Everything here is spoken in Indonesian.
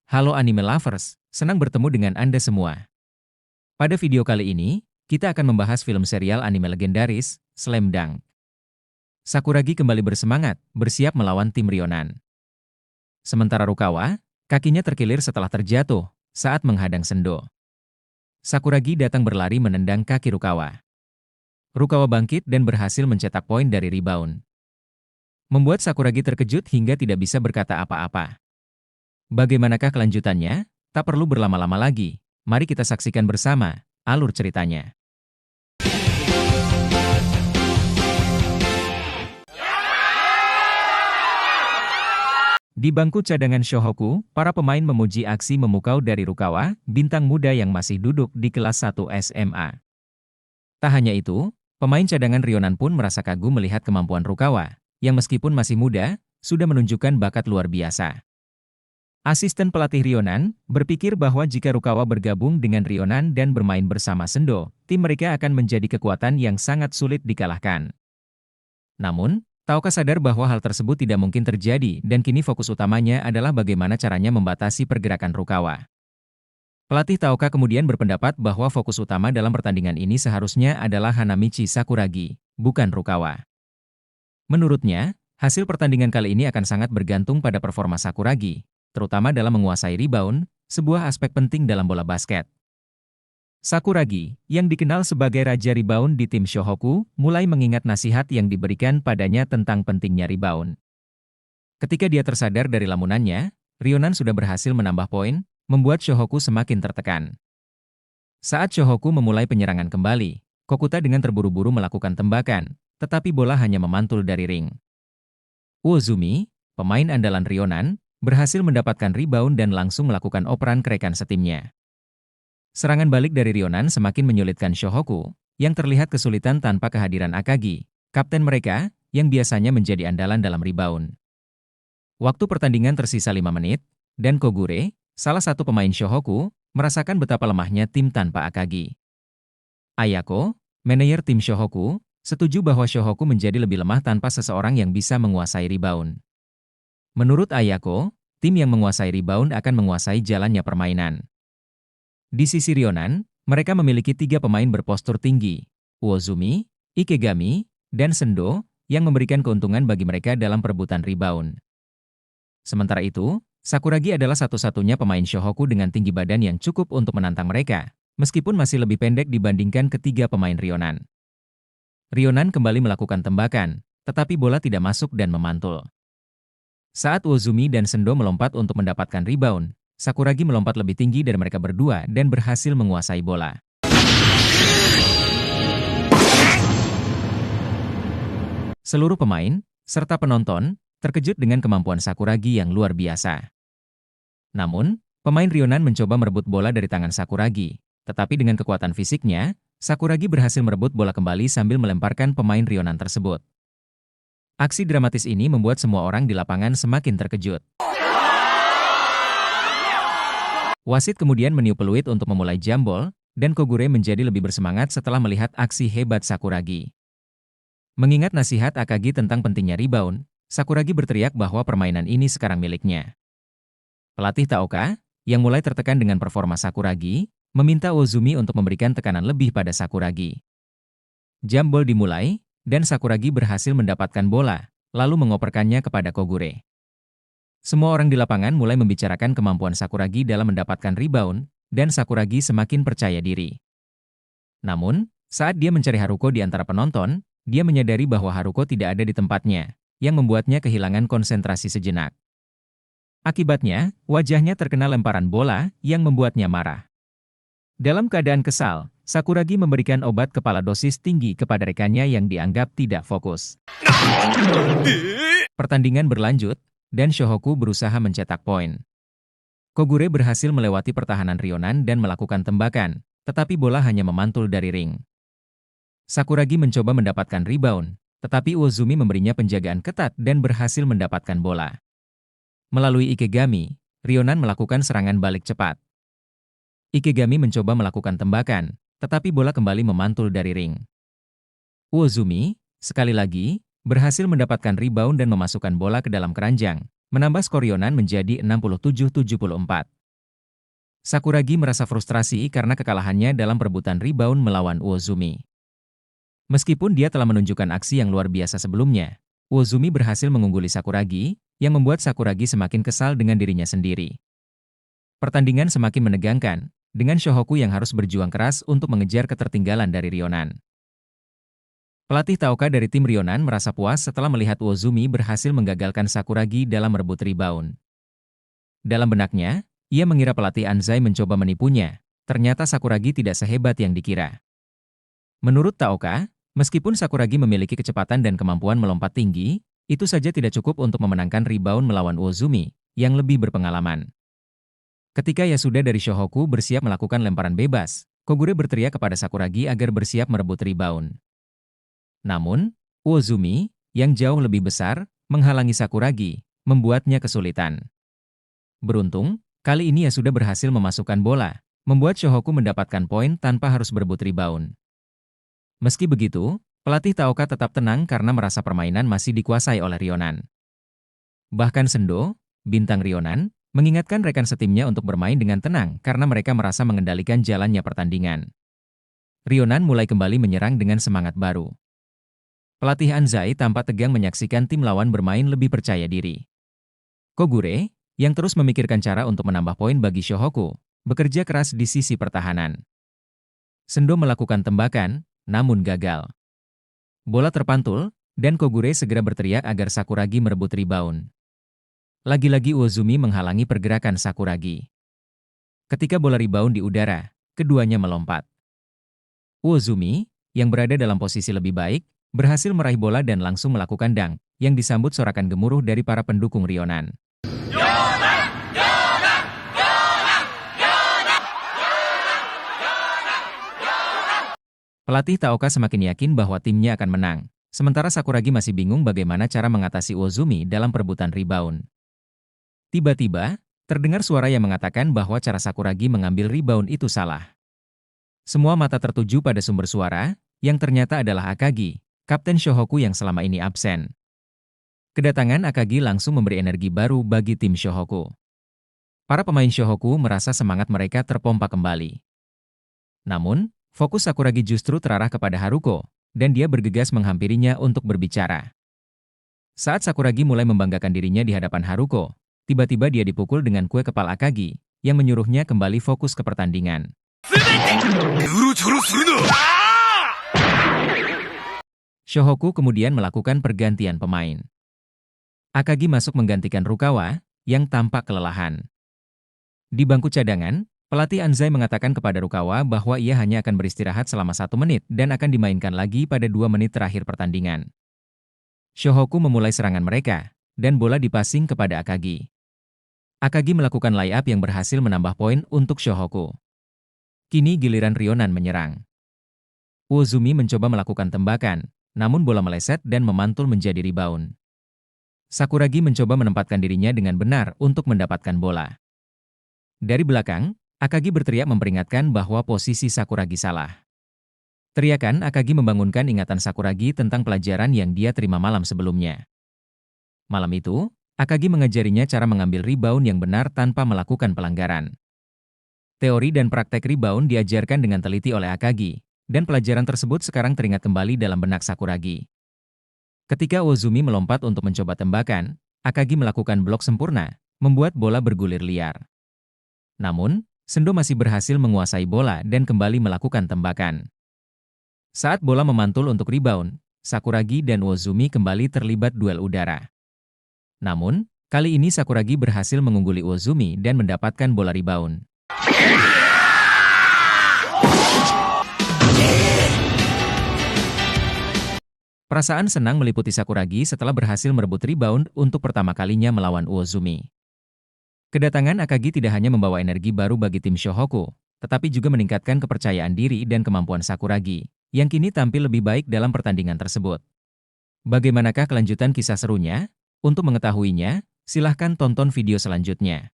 Halo anime lovers, senang bertemu dengan Anda semua. Pada video kali ini, kita akan membahas film serial anime legendaris, Slam Dunk. Sakuragi kembali bersemangat, bersiap melawan tim Rionan. Sementara Rukawa, kakinya terkilir setelah terjatuh saat menghadang Sendo. Sakuragi datang berlari menendang kaki Rukawa. Rukawa bangkit dan berhasil mencetak poin dari rebound. Membuat Sakuragi terkejut hingga tidak bisa berkata apa-apa. Bagaimanakah kelanjutannya? Tak perlu berlama-lama lagi. Mari kita saksikan bersama alur ceritanya. Di bangku cadangan Shohoku, para pemain memuji aksi memukau dari Rukawa, bintang muda yang masih duduk di kelas 1 SMA. Tak hanya itu, pemain cadangan Rionan pun merasa kagum melihat kemampuan Rukawa, yang meskipun masih muda, sudah menunjukkan bakat luar biasa. Asisten pelatih Rionan berpikir bahwa jika Rukawa bergabung dengan Rionan dan bermain bersama Sendo, tim mereka akan menjadi kekuatan yang sangat sulit dikalahkan. Namun, Taoka sadar bahwa hal tersebut tidak mungkin terjadi dan kini fokus utamanya adalah bagaimana caranya membatasi pergerakan Rukawa. Pelatih Taoka kemudian berpendapat bahwa fokus utama dalam pertandingan ini seharusnya adalah Hanamichi Sakuragi, bukan Rukawa. Menurutnya, hasil pertandingan kali ini akan sangat bergantung pada performa Sakuragi, terutama dalam menguasai rebound, sebuah aspek penting dalam bola basket. Sakuragi, yang dikenal sebagai raja rebound di tim Shohoku, mulai mengingat nasihat yang diberikan padanya tentang pentingnya rebound. Ketika dia tersadar dari lamunannya, Rionan sudah berhasil menambah poin, membuat Shohoku semakin tertekan. Saat Shohoku memulai penyerangan kembali, Kokuta dengan terburu-buru melakukan tembakan, tetapi bola hanya memantul dari ring. Uozumi, pemain andalan Rionan, berhasil mendapatkan rebound dan langsung melakukan operan ke rekan setimnya. Serangan balik dari Rionan semakin menyulitkan Shohoku, yang terlihat kesulitan tanpa kehadiran Akagi, kapten mereka, yang biasanya menjadi andalan dalam rebound. Waktu pertandingan tersisa 5 menit, dan Kogure, salah satu pemain Shohoku, merasakan betapa lemahnya tim tanpa Akagi. Ayako, manajer tim Shohoku, setuju bahwa Shohoku menjadi lebih lemah tanpa seseorang yang bisa menguasai rebound. Menurut Ayako, tim yang menguasai rebound akan menguasai jalannya permainan. Di sisi Rionan, mereka memiliki 3 pemain berpostur tinggi, Uozumi, Ikegami, dan Sendo, yang memberikan keuntungan bagi mereka dalam perebutan rebound. Sementara itu, Sakuragi adalah satu-satunya pemain Shohoku dengan tinggi badan yang cukup untuk menantang mereka, meskipun masih lebih pendek dibandingkan ketiga pemain Rionan. Rionan kembali melakukan tembakan, tetapi bola tidak masuk dan memantul. Saat Uozumi dan Sendo melompat untuk mendapatkan rebound, Sakuragi melompat lebih tinggi dari mereka berdua dan berhasil menguasai bola. Seluruh pemain, serta penonton, terkejut dengan kemampuan Sakuragi yang luar biasa. Namun, pemain Rionan mencoba merebut bola dari tangan Sakuragi, tetapi dengan kekuatan fisiknya, Sakuragi berhasil merebut bola kembali sambil melemparkan pemain Rionan tersebut. Aksi dramatis ini membuat semua orang di lapangan semakin terkejut. Wasit kemudian meniup peluit untuk memulai jambol, dan Kogure menjadi lebih bersemangat setelah melihat aksi hebat Sakuragi. Mengingat nasihat Akagi tentang pentingnya rebound, Sakuragi berteriak bahwa permainan ini sekarang miliknya. Pelatih Taoka, yang mulai tertekan dengan performa Sakuragi, meminta Uozumi untuk memberikan tekanan lebih pada Sakuragi. Jambol dimulai, dan Sakuragi berhasil mendapatkan bola, lalu mengoperkannya kepada Kogure. Semua orang di lapangan mulai membicarakan kemampuan Sakuragi dalam mendapatkan rebound, dan Sakuragi semakin percaya diri. Namun, saat dia mencari Haruko di antara penonton, dia menyadari bahwa Haruko tidak ada di tempatnya, yang membuatnya kehilangan konsentrasi sejenak. Akibatnya, wajahnya terkena lemparan bola yang membuatnya marah. Dalam keadaan kesal, Sakuragi memberikan obat kepala dosis tinggi kepada rekannya yang dianggap tidak fokus. Pertandingan berlanjut, dan Shohoku berusaha mencetak poin. Kogure berhasil melewati pertahanan Rionan dan melakukan tembakan, tetapi bola hanya memantul dari ring. Sakuragi mencoba mendapatkan rebound, tetapi Uozumi memberinya penjagaan ketat dan berhasil mendapatkan bola. Melalui Ikegami, Rionan melakukan serangan balik cepat. Ikegami mencoba melakukan tembakan, tetapi bola kembali memantul dari ring. Uozumi, sekali lagi, berhasil mendapatkan rebound dan memasukkan bola ke dalam keranjang, menambah skor Rionan menjadi 67-74. Sakuragi merasa frustrasi karena kekalahannya dalam perebutan rebound melawan Uozumi. Meskipun dia telah menunjukkan aksi yang luar biasa sebelumnya, Uozumi berhasil mengungguli Sakuragi, yang membuat Sakuragi semakin kesal dengan dirinya sendiri. Pertandingan semakin menegangkan, dengan Shohoku yang harus berjuang keras untuk mengejar ketertinggalan dari Ryonan. Pelatih Taoka dari tim Ryonan merasa puas setelah melihat Uozumi berhasil menggagalkan Sakuragi dalam merebut rebound. Dalam benaknya, ia mengira pelatih Anzai mencoba menipunya, ternyata Sakuragi tidak sehebat yang dikira. Menurut Taoka, meskipun Sakuragi memiliki kecepatan dan kemampuan melompat tinggi, itu saja tidak cukup untuk memenangkan rebound melawan Uozumi, yang lebih berpengalaman. Ketika Yasuda dari Shohoku bersiap melakukan lemparan bebas, Kogure berteriak kepada Sakuragi agar bersiap merebut rebound. Namun, Uozumi, yang jauh lebih besar, menghalangi Sakuragi, membuatnya kesulitan. Beruntung, kali ini Yasuda berhasil memasukkan bola, membuat Shohoku mendapatkan poin tanpa harus berebut rebound. Meski begitu, pelatih Taoka tetap tenang karena merasa permainan masih dikuasai oleh Ryonan. Bahkan Sendo, bintang Ryonan, mengingatkan rekan setimnya untuk bermain dengan tenang karena mereka merasa mengendalikan jalannya pertandingan. Ryonan mulai kembali menyerang dengan semangat baru. Pelatih Anzai tampak tegang menyaksikan tim lawan bermain lebih percaya diri. Kogure, yang terus memikirkan cara untuk menambah poin bagi Shohoku, bekerja keras di sisi pertahanan. Sendo melakukan tembakan, namun gagal. Bola terpantul, dan Kogure segera berteriak agar Sakuragi merebut rebound. Lagi-lagi Uozumi menghalangi pergerakan Sakuragi. Ketika bola rebound di udara, keduanya melompat. Uozumi, yang berada dalam posisi lebih baik, berhasil meraih bola dan langsung melakukan dunk, yang disambut sorakan gemuruh dari para pendukung Ryonan. Pelatih Taoka semakin yakin bahwa timnya akan menang, sementara Sakuragi masih bingung bagaimana cara mengatasi Uozumi dalam perebutan rebound. Tiba-tiba, terdengar suara yang mengatakan bahwa cara Sakuragi mengambil rebound itu salah. Semua mata tertuju pada sumber suara, yang ternyata adalah Akagi, Kapten Shohoku yang selama ini absen. Kedatangan Akagi langsung memberi energi baru bagi tim Shohoku. Para pemain Shohoku merasa semangat mereka terpompa kembali. Namun, fokus Sakuragi justru terarah kepada Haruko, dan dia bergegas menghampirinya untuk berbicara. Saat Sakuragi mulai membanggakan dirinya di hadapan Haruko, tiba-tiba dia dipukul dengan kue kepala Akagi, yang menyuruhnya kembali fokus ke pertandingan. Shohoku kemudian melakukan pergantian pemain. Akagi masuk menggantikan Rukawa, yang tampak kelelahan. Di bangku cadangan, pelatih Anzai mengatakan kepada Rukawa bahwa ia hanya akan beristirahat selama 1 menit dan akan dimainkan lagi pada 2 menit terakhir pertandingan. Shohoku memulai serangan mereka, dan bola dipasing kepada Akagi. Akagi melakukan layup yang berhasil menambah poin untuk Shohoku. Kini giliran Ryonan menyerang. Uozumi mencoba melakukan tembakan, namun bola meleset dan memantul menjadi rebound. Sakuragi mencoba menempatkan dirinya dengan benar untuk mendapatkan bola. Dari belakang, Akagi berteriak memperingatkan bahwa posisi Sakuragi salah. Teriakan Akagi membangunkan ingatan Sakuragi tentang pelajaran yang dia terima malam sebelumnya. Malam itu, Akagi mengajarinya cara mengambil rebound yang benar tanpa melakukan pelanggaran. Teori dan praktek rebound diajarkan dengan teliti oleh Akagi, dan pelajaran tersebut sekarang teringat kembali dalam benak Sakuragi. Ketika Uozumi melompat untuk mencoba tembakan, Akagi melakukan blok sempurna, membuat bola bergulir liar. Namun, Sendo masih berhasil menguasai bola dan kembali melakukan tembakan. Saat bola memantul untuk rebound, Sakuragi dan Uozumi kembali terlibat duel udara. Namun, kali ini Sakuragi berhasil mengungguli Uozumi dan mendapatkan bola rebound. Perasaan senang meliputi Sakuragi setelah berhasil merebut rebound untuk pertama kalinya melawan Uozumi. Kedatangan Akagi tidak hanya membawa energi baru bagi tim Shohoku, tetapi juga meningkatkan kepercayaan diri dan kemampuan Sakuragi, yang kini tampil lebih baik dalam pertandingan tersebut. Bagaimanakah kelanjutan kisah serunya? Untuk mengetahuinya, silahkan tonton video selanjutnya.